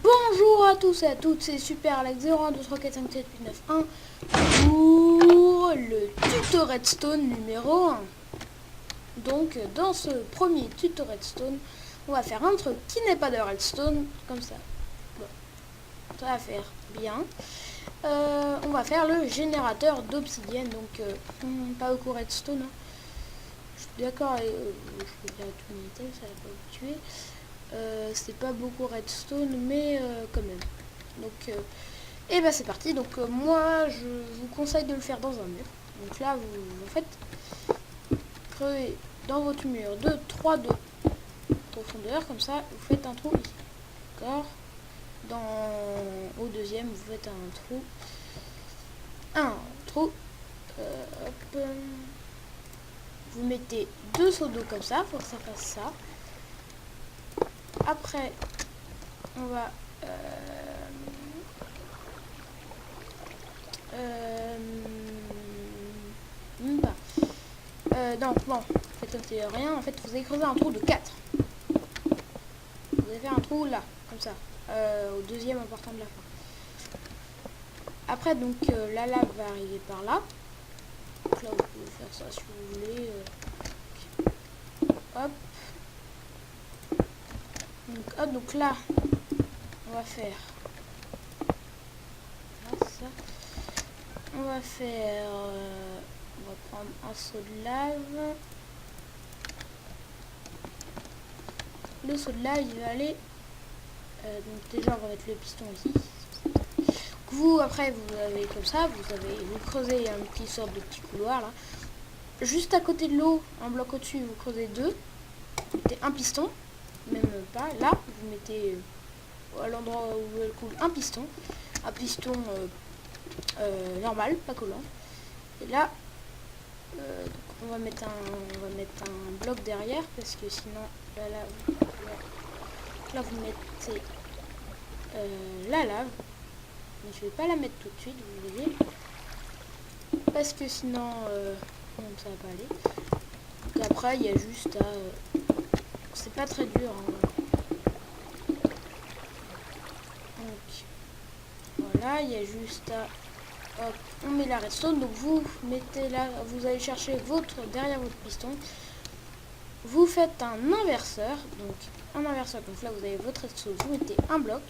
Bonjour à tous et à toutes, c'est Super Alex 0123457891 pour le tuto Redstone numéro 1. Donc dans ce premier tuto Redstone, on va faire un truc qui n'est pas de Redstone, comme ça. Bon, ça va faire bien. On va faire le générateur d'obsidienne, donc pas beaucoup Redstone. Hein. Je suis d'accord, je peux dire tout militaire, ça va pas vous tuer. C'est pas beaucoup Redstone, mais quand même. Donc, et bah c'est parti. Donc, moi, je vous conseille de le faire dans un mur. Donc là, vous faites creuser dans votre mur de 3 de profondeur, comme ça, vous faites un trou ici. D'accord. Au deuxième, vous faites un trou. Hop. Vous mettez 2 seaux d'eau comme ça, faut que ça fasse ça. Après, on va non, bon, faites comme si rien. En fait, vous allez creuser un trou de 4. Vous allez faire un trou là, comme ça, au deuxième en partant de la fin. Après, donc, la lave va arriver par là. Donc là, vous pouvez faire ça si vous voulez. Hop. Donc là, on va faire ça. On va faire... on va prendre un seau de lave. Le seau de lave, il va aller... donc déjà, on va mettre le piston ici. Vous, après, vous avez comme ça, vous creusez un petit sorte de petit couloir là. Juste à côté de l'eau, un bloc au-dessus, vous creusez 2. Vous mettez un piston, même pas. Là, vous mettez à l'endroit où elle coule un piston. Un piston normal, pas collant. Et là, donc on va mettre un bloc derrière parce que sinon, là vous mettez la lave. Mais je vais pas la mettre tout de suite, vous voyez. Parce que sinon, ça va pas aller. Donc après, il y a juste à... c'est pas très dur. Hein. Donc, voilà, il y a juste à... Hop, on met la redstone. Donc vous mettez là, vous allez chercher derrière votre piston. Vous faites un inverseur. Donc, un inverseur. Donc là, vous avez votre redstone. Vous mettez un bloc.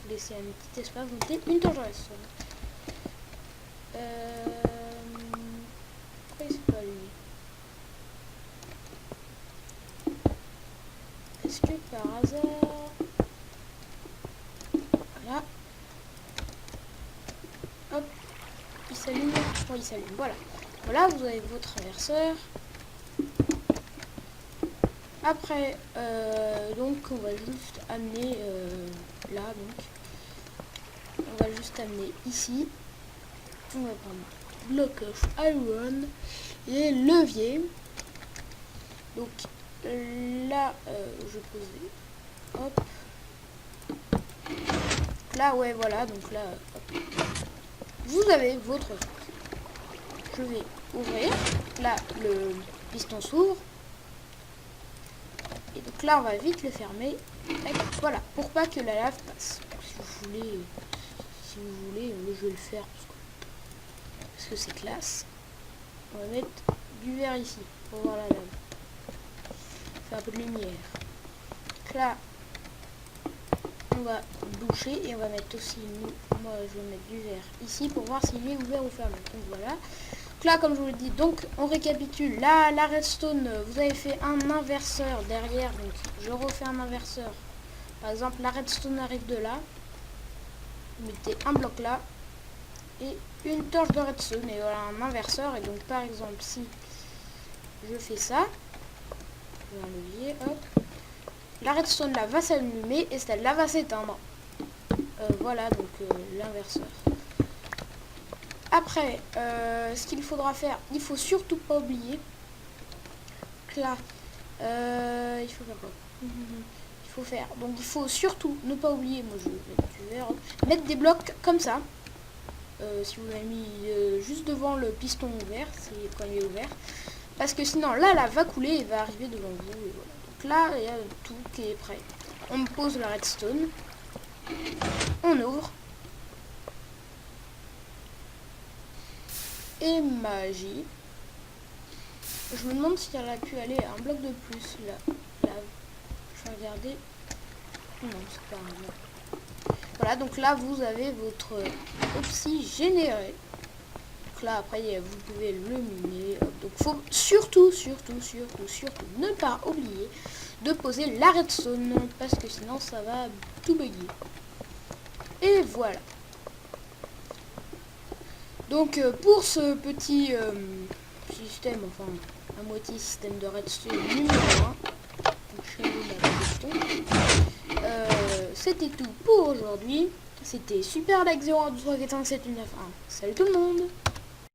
Vous laissez un petit espace. Vous mettez une torche de redstone. Pourquoi c'est pas lui? Est-ce que par hasard... Voilà. Hop. Il s'allume. Oh, il s'allume. Voilà. Voilà, vous avez votre inverseur. Après, donc, on va juste amener là, donc. On va juste amener ici. On va prendre bloc of iron et levier. Donc, là, je pose. Hop. Là, ouais, voilà. Donc là, hop. Vous avez votre truc. Je vais ouvrir. Là, le piston s'ouvre. Et donc là, on va vite le fermer. Voilà, pour pas que la lave passe. Si vous voulez, je vais le faire parce que c'est classe. On va mettre du verre ici pour voir la lave. Faire un peu de lumière. Donc là, on va boucher et on va mettre aussi, moi je vais mettre du verre ici pour voir s'il est ouvert ou fermé. Donc voilà. Donc là, comme je vous l'ai dit, donc on récapitule. Là, la redstone, vous avez fait un inverseur derrière, donc je refais un inverseur. Par exemple, la redstone arrive de là. Vous mettez un bloc là et une torche de redstone et voilà un inverseur. Et donc par exemple, si je fais ça, un levier, hop, la redstone là va s'allumer et celle-là va s'éteindre. Voilà donc l'inverseur. Après, ce qu'il faudra faire, il faut surtout pas oublier que là, il faut faire quoi? Il faut faire. Donc il faut surtout ne pas oublier, moi je vais mettre du verre, mettre des blocs comme ça. Si vous l'avez mis juste devant le piston ouvert, c'est quand il est ouvert. Parce que sinon là, la va couler et va arriver devant vous. Et voilà. Donc là, il y a tout qui est prêt. On pose la redstone. On ouvre. Et magie. Je me demande si elle a pu aller un bloc de plus là. Je vais regarder. Non, c'est pas grave. Voilà, donc là vous avez votre opsi généré. Donc là après vous pouvez le miner. Donc faut surtout ne pas oublier de poser la redstone parce que sinon ça va tout bugger. Et voilà. Donc pour ce petit système, enfin à moitié système de redstone numéro 1, c'était tout pour aujourd'hui. C'était Super Like 0, 2, 3, 4, 5, 7, 8, 9, 1. Salut tout le monde!